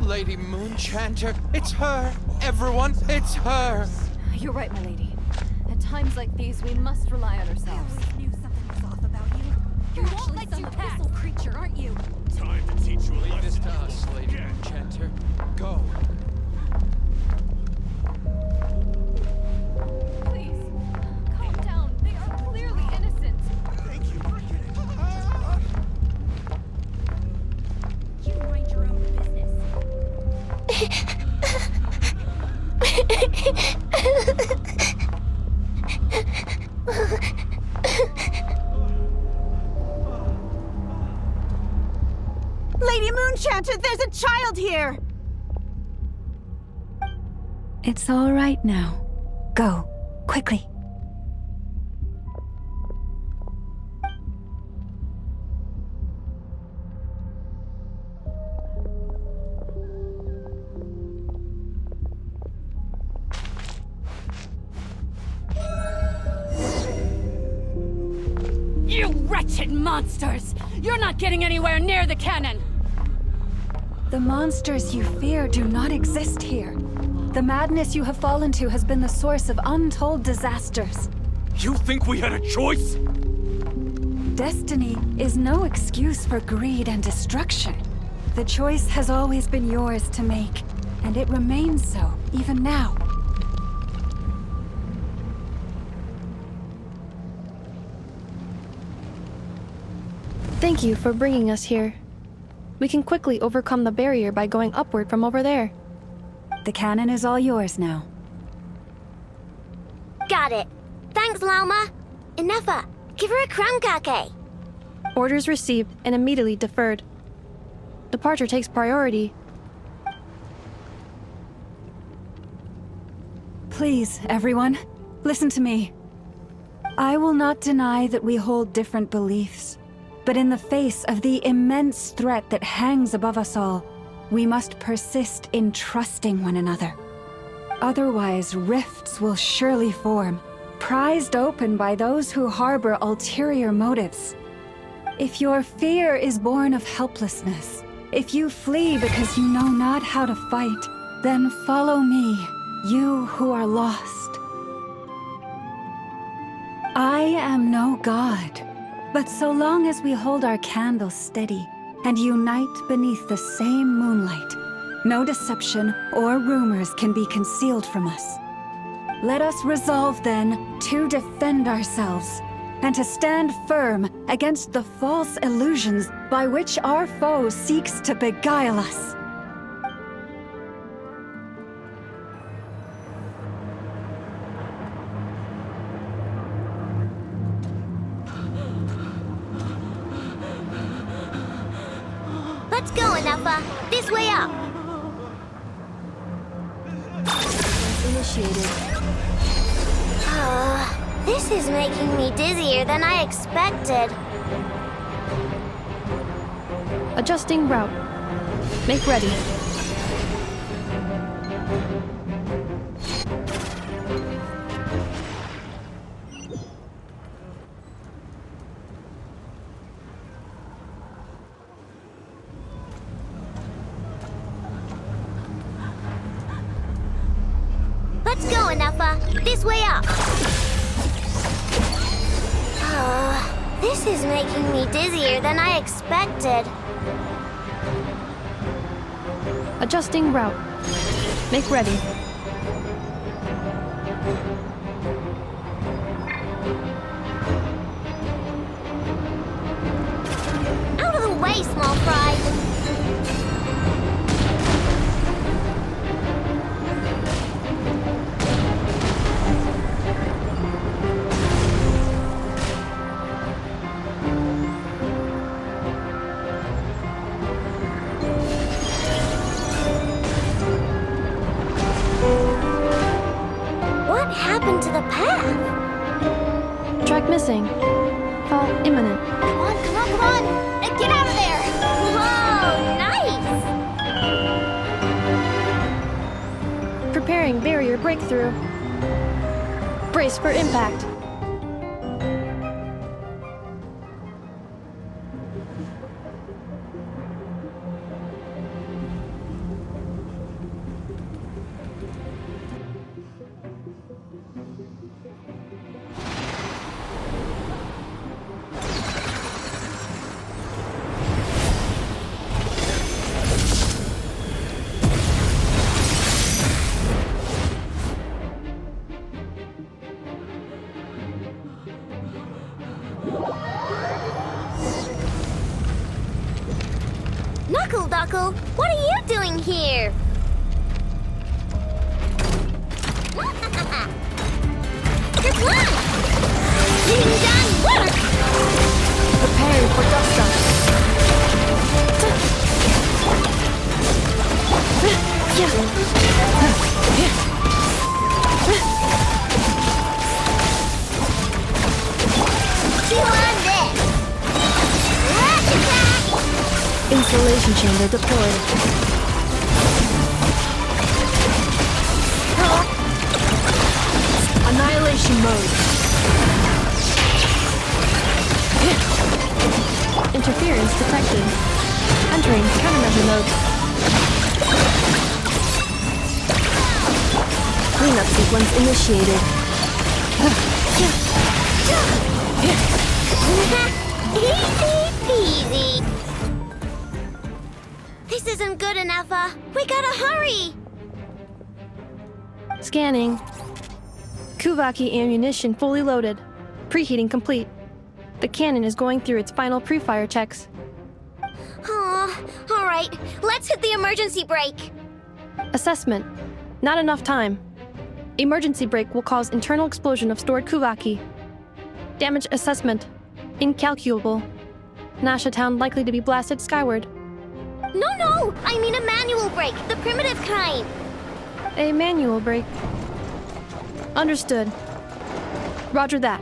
Lady Moonchanter. It's her. Everyone, it's her. You're right, my lady. At times like these, we must rely on ourselves. I always knew something was off about you. You're actually some abyssal creature, aren't you? Time to teach you a lesson. Leave this to us, Lady Moonchanter. Go. Please, calm down. They are clearly innocent. Thank you for getting You mind your own business. Lady Moonchanter, there's a child here! It's all right now. Go, quickly. You wretched monsters! You're not getting anywhere near the cannon! The monsters you fear do not exist here. The madness you have fallen to has been the source of untold disasters. You think we had a choice? Destiny is no excuse for greed and destruction. The choice has always been yours to make, and it remains so, even now. Thank you for bringing us here. We can quickly overcome the barrier by going upward from over there. The cannon is all yours now. Got it. Thanks, Lauma. Inefa, give her a crown kake. Orders received and immediately deferred. Departure takes priority. Please, everyone, listen to me. I will not deny that we hold different beliefs, but in the face of the immense threat that hangs above us all, we must persist in trusting one another. Otherwise, rifts will surely form, prized open by those who harbor ulterior motives. If your fear is born of helplessness, if you flee because you know not how to fight, then follow me, you who are lost. I am no god, but so long as we hold our candles steady, and unite beneath the same moonlight. No deception or rumors can be concealed from us. Let us resolve then to defend ourselves and to stand firm against the false illusions by which our foe seeks to beguile us. Let's go, Anafa. This way up. Initiated. This is making me dizzier than I expected. Adjusting route. Make ready. Let's go, Anafa. This way up. This is making me dizzier than I expected. Adjusting route. Make ready. Out of the way, small fry. What happened to the path? Track missing. Fall imminent. Come on, come on, come on! Get out of there! Whoa, nice! Preparing barrier breakthrough. Brace for impact. Knuckle Duckle, what are you doing here? Good luck! Getting done work! Preparing for dust up. Chew on this! Rack attack! Insulation chamber deployed. Annihilation mode. Interference detected. Entering countermeasure mode. Cleanup sequence initiated. Easy peasy. This isn't good enough. We gotta hurry. Scanning. Kuvaki ammunition fully loaded. Preheating complete. The cannon is going through its final pre-fire checks. All right. Let's hit the emergency brake. Assessment. Not enough time. Emergency brake will cause internal explosion of stored Kuvaki. Damage assessment. Incalculable. Nasha Town likely to be blasted skyward. No! I mean a manual brake, the primitive kind. A manual brake. Understood. Roger that.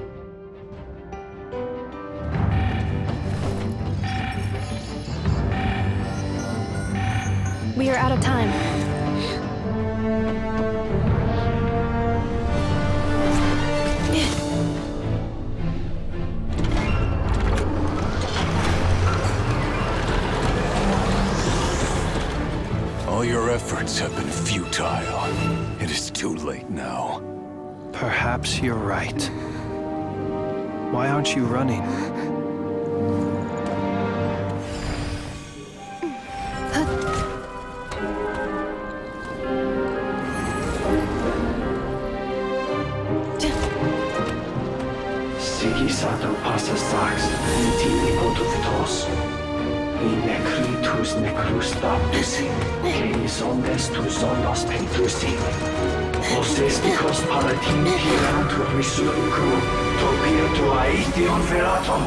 We are out of time. All your efforts have been futile. It is too late now. Perhaps you're right. Why aren't you running? passa sax intimi potuftos. In necritus necrus baptisi, canis ondes tu zonos pentusi. Ostesticos palatin pirantur resurcu, topia tua ition feratum.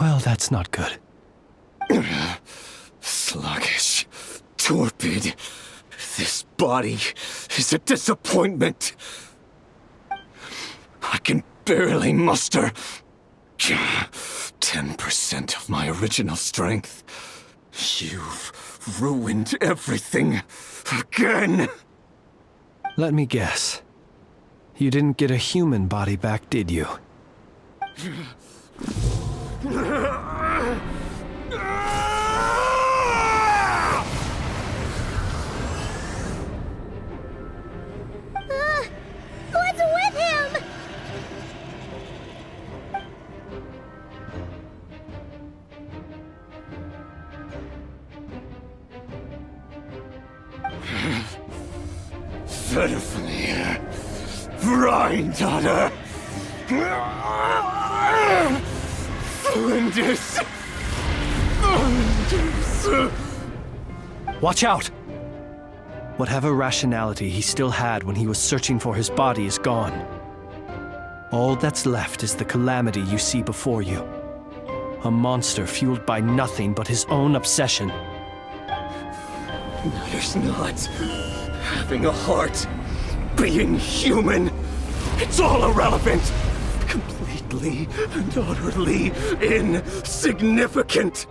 Well, that's not good. Sluggish. Torpid. This body is a disappointment. I can barely muster 10% of my original strength. You've ruined everything again. Let me guess. You didn't get a human body back, did you? What's with him? Verfnir. Rheindatter. Flinders. Watch out! Whatever rationality he still had when he was searching for his body is gone. All that's left is the calamity you see before you. A monster fueled by nothing but his own obsession. Matters not. Having a heart. Being human. It's all irrelevant. Completely and utterly insignificant.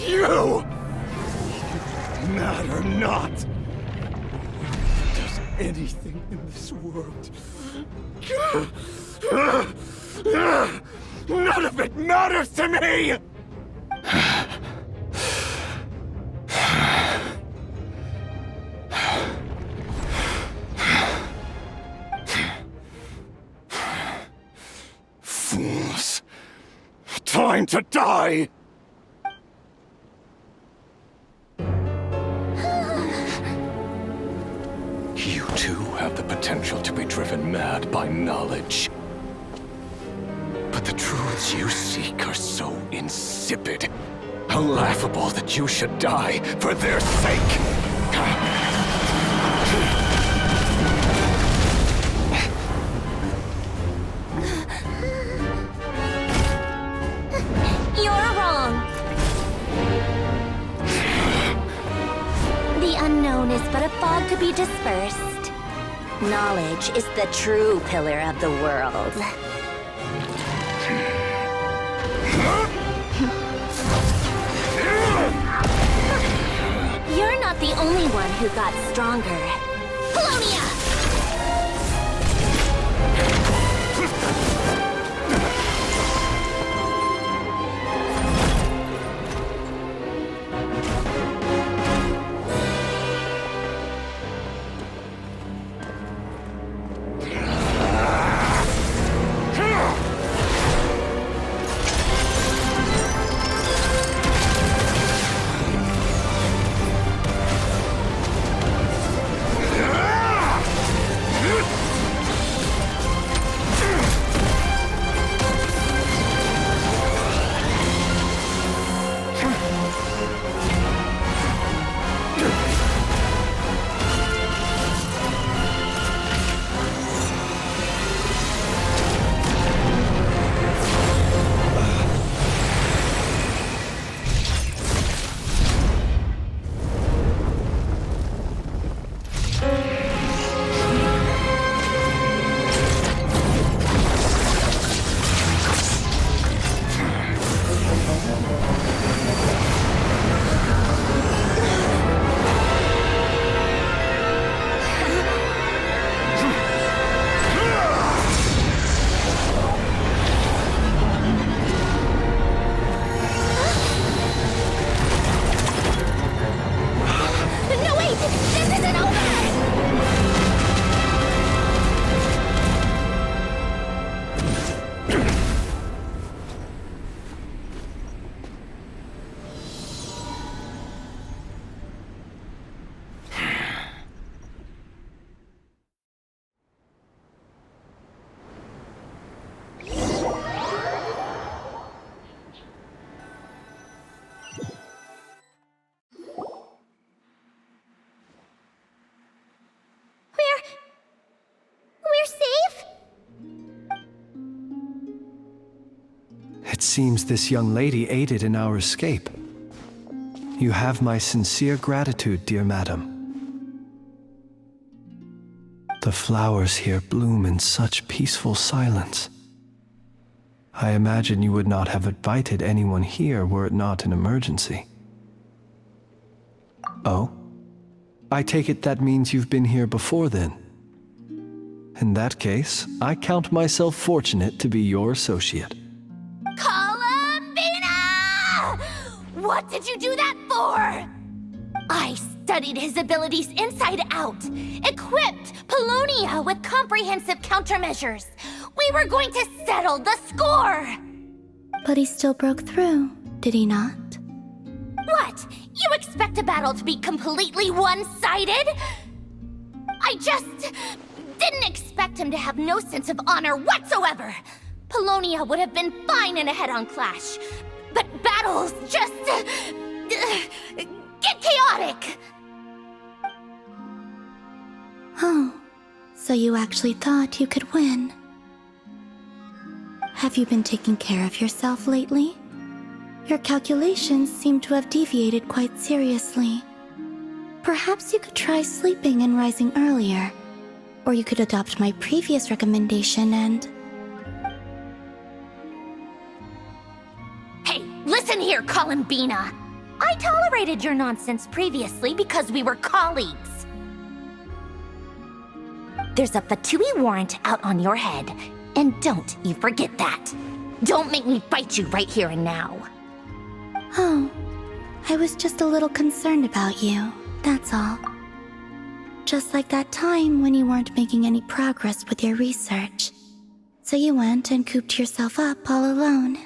You matter not. Does anything in this world. None of it matters to me! Fools. Time to die! You too have the potential to be driven mad by knowledge. But the truths you seek are so insipid, laughable that you should die for their sake. You're wrong. The unknown is but a fog to be dispersed. Knowledge is the true pillar of the world. You're not the only one who got stronger. Polonia! We're safe? It seems this young lady aided in our escape. You have my sincere gratitude, dear madam. The flowers here bloom in such peaceful silence. I imagine you would not have invited anyone here were it not an emergency. Oh? I take it that means you've been here before then. In that case, I count myself fortunate to be your associate. Columbina! What did you do that for? I studied his abilities inside out, equipped Polonia with comprehensive countermeasures. We were going to settle the score! But he still broke through, did he not? What? You expect a battle to be completely one-sided? I just didn't expect him to have no sense of honor whatsoever. Polonia would have been fine in a head-on clash, but battles just get chaotic. Oh, so you actually thought you could win. Have you been taking care of yourself lately? Your calculations seem to have deviated quite seriously. Perhaps you could try sleeping and rising earlier. Or you could adopt my previous recommendation and... Hey, listen here, Columbina! I tolerated your nonsense previously because we were colleagues. There's a Fatui warrant out on your head, and don't you forget that. Don't make me fight you right here and now. Oh, I was just a little concerned about you, that's all. Just like that time when you weren't making any progress with your research. So you went and cooped yourself up all alone.